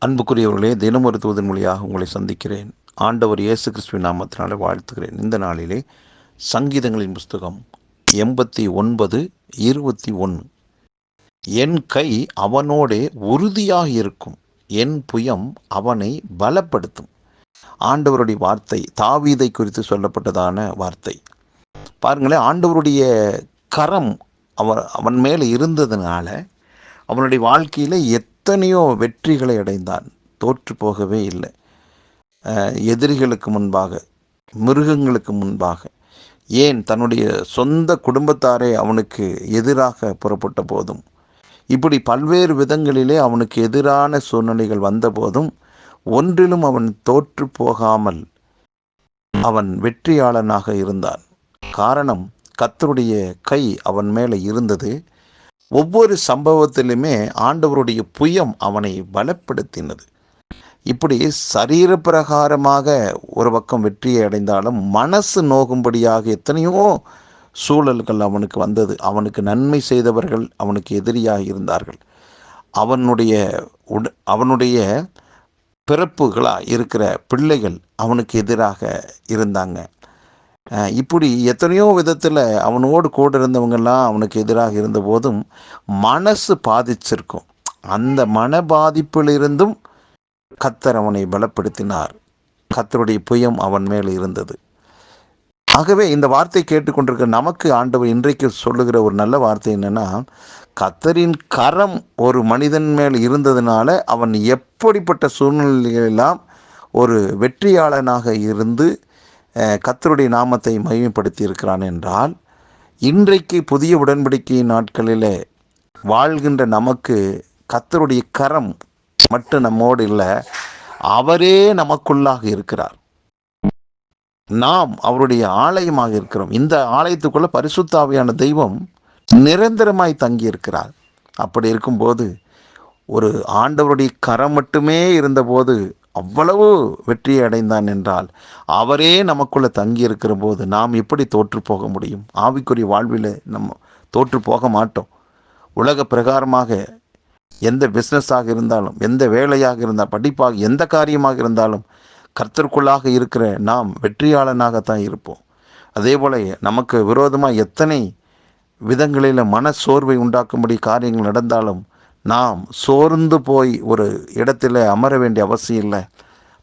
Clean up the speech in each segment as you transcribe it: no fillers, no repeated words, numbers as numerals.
அன்புக்குரியவர்களே, தினம் ஒரு தூதன் மொழியாக உங்களை சந்திக்கிறேன். ஆண்டவர் இயேசு கிறிஸ்துவின் நாமத்தினாலே வாழ்த்துகிறேன். இந்த நாளிலே சங்கீதங்களின் புஸ்தகம் 89:21. என் கை அவனோடே உறுதியாக இருக்கும், என் புயம் அவனை பலப்படுத்தும். ஆண்டவருடைய வார்த்தை தாவீதை குறித்து சொல்லப்பட்டதான வார்த்தை. பாருங்களேன், ஆண்டவருடைய கரம் அவன் மேலே இருந்ததுனால அவனுடைய வாழ்க்கையில் எத்தனையோ வெற்றிகளை அடைந்தான். தோற்று போகவே இல்லை. எதிரிகளுக்கு முன்பாக, மிருகங்களுக்கு முன்பாக, ஏன் தன்னுடைய சொந்த குடும்பத்தாரே அவனுக்கு எதிராக புறப்பட்ட போதும், இப்படி பல்வேறு விதங்களிலே அவனுக்கு எதிரான சூழ்நிலைகள் வந்த போதும் ஒன்றிலும் அவன் தோற்று போகாமல் அவன் வெற்றியாளனாக இருந்தான். காரணம், கர்த்தருடைய கை அவன் மேலே இருந்தது. ஒவ்வொரு சம்பவத்திலுமே ஆண்டவருடைய புயம் அவனை பலப்படுத்தினது. இப்படி சரீர பிரகாரமாக ஒரு பக்கம் வெற்றியை அடைந்தாலும் மனசு நோகும்படியாக எத்தனையோ சூழல்கள் அவனுக்கு வந்தது. அவனுக்கு நன்மை செய்தவர்கள் அவனுக்கு எதிரியாக இருந்தார்கள். அவனுடைய பிறப்புகளாக இருக்கிற பிள்ளைகள் அவனுக்கு எதிராக இருந்தாங்க. இப்படி எத்தனையோ விதத்தில் அவனோடு கூட இருந்தவங்கெல்லாம் அவனுக்கு எதிராக இருந்த போதும் மனசு பாதிச்சிருக்கும். அந்த மன பாதிப்பிலிருந்தும் கர்த்தர் அவனை பலப்படுத்தினார். கர்த்தருடைய புயம் அவன் மேல் இருந்தது. ஆகவே இந்த வார்த்தை கேட்டுக்கொண்டிருக்க நமக்கு ஆண்டவர் இன்றைக்கு சொல்லுகிற ஒரு நல்ல வார்த்தை என்னென்னா, கர்த்தரின் கரம் ஒரு மனிதன் மேல் இருந்ததுனால அவன் எப்படிப்பட்ட சூழ்நிலைகளெல்லாம் ஒரு வெற்றியாளனாக இருந்து கர்த்தருடைய நாமத்தை மகிமைப்படுத்தி இருக்கிறான் என்றால், இன்றைக்கு புதிய உடன்படிக்கை நாட்களில் வாழ்கின்ற நமக்கு கர்த்தருடைய கரம் மட்டும் நம்மோடு இல்லை, அவரே நமக்குள்ளாக இருக்கிறார். நாம் அவருடைய ஆலயமாக இருக்கிறோம். இந்த ஆலயத்துக்குள்ள பரிசுத்த ஆவியான தெய்வம் நிரந்தரமாய் தங்கி இருக்கிறார். அப்படி இருக்கும்போது ஒரு ஆண்டவருடைய கரம் மட்டுமே இருந்தபோது அவ்வளவு வெற்றியை அடைந்தான் என்றால், அவரே நமக்குள்ளே தங்கி இருக்கிற போது நாம் எப்படி தோற்று போக முடியும்? ஆவிக்குரிய வாழ்வில் நம்ம தோற்று போக மாட்டோம். உலக பிரகாரமாக எந்த பிஸ்னஸாக இருந்தாலும், எந்த வேலையாக இருந்தால், படிப்பாக, எந்த காரியமாக இருந்தாலும் கர்த்தருக்குள்ளாக இருக்கிற நாம் வெற்றியாளனாகத்தான் இருப்போம். அதே போல் நமக்கு விரோதமாக எத்தனை விதங்களில் மன சோர்வை உண்டாக்கும்படி காரியங்கள் நடந்தாலும் நாம் சோர்ந்து போய் ஒரு இடத்துல அமர வேண்டிய அவசியம் இல்லை.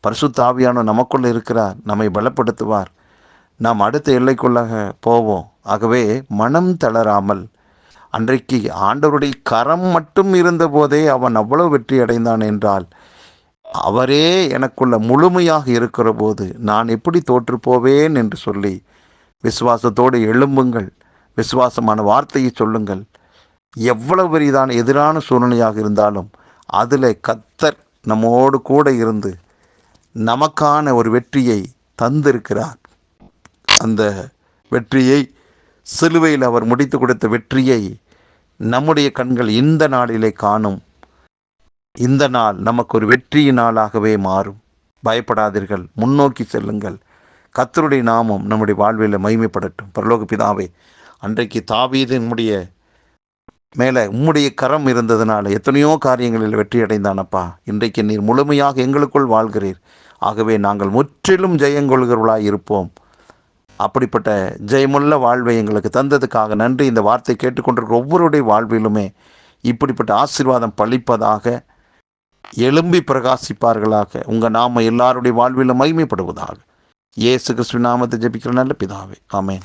பரிசுத்த ஆவியானவர் நமக்குள்ளே இருக்கிறார், நம்மை பலப்படுத்துவார். நாம் அடுத்த எல்லைக்குள்ளாக போவோம். ஆகவே மனம் தளராமல், அன்றைக்கு ஆண்டவருடைய கரம் மட்டும் இருந்தபோதே அவன் அவ்வளவு வெற்றி அடைந்தான் என்றால், அவரே எனக்குள்ள முழுமையாக இருக்கிற போது நான் எப்படி தோற்று போவேன் என்று சொல்லி விசுவாசத்தோடு எழும்புங்கள். விசுவாசமான வார்த்தையை சொல்லுங்கள். எவ்வளவு பெரிதான எதிரான சூழ்நிலையாக இருந்தாலும் அதில் கர்த்தர் நம்மோடு கூட இருந்து நமக்கான ஒரு வெற்றியை தந்திருக்கிறார். அந்த வெற்றியை, சிலுவையில் அவர் முடித்து கொடுத்த வெற்றியை நம்முடைய கண்கள் இந்த நாளிலே காணும். இந்த நாள் நமக்கு ஒரு வெற்றியின் நாளாகவே மாறும். பயப்படாதீர்கள், முன்னோக்கி செல்லுங்கள். கர்த்தருடைய நாமம் நம்முடைய வாழ்வில் மகிமைப்படட்டும். பரலோக பிதாவே, அன்றைக்கு தாவீதினுடைய மேலே உம்முடைய கரம் இருந்ததுனால எத்தனையோ காரியங்களில் வெற்றி அடைந்தானப்பா. இன்றைக்கு நீர் முழுமையாக எங்களுக்குள் வாழ்கிறீர். ஆகவே நாங்கள் முற்றிலும் ஜெயங்கொள்கிறவர்களாக இருப்போம். அப்படிப்பட்ட ஜெயமுள்ள வாழ்வை எங்களுக்கு தந்ததுக்காக நன்றி. இந்த வார்த்தை கேட்டுக்கொண்டிருக்கிற ஒவ்வொருடைய வாழ்விலுமே இப்படிப்பட்ட ஆசீர்வாதம் பளிப்பதாக, எழும்பி பிரகாசிப்பார்களாக. உங்கள் நாம எல்லாருடைய வாழ்விலும் மகிமைப்படுவதாக. இயேசு கிறிஸ்துவின் நாமத்தை ஜெபிக்கிற நல்ல பிதாவே, ஆமென்.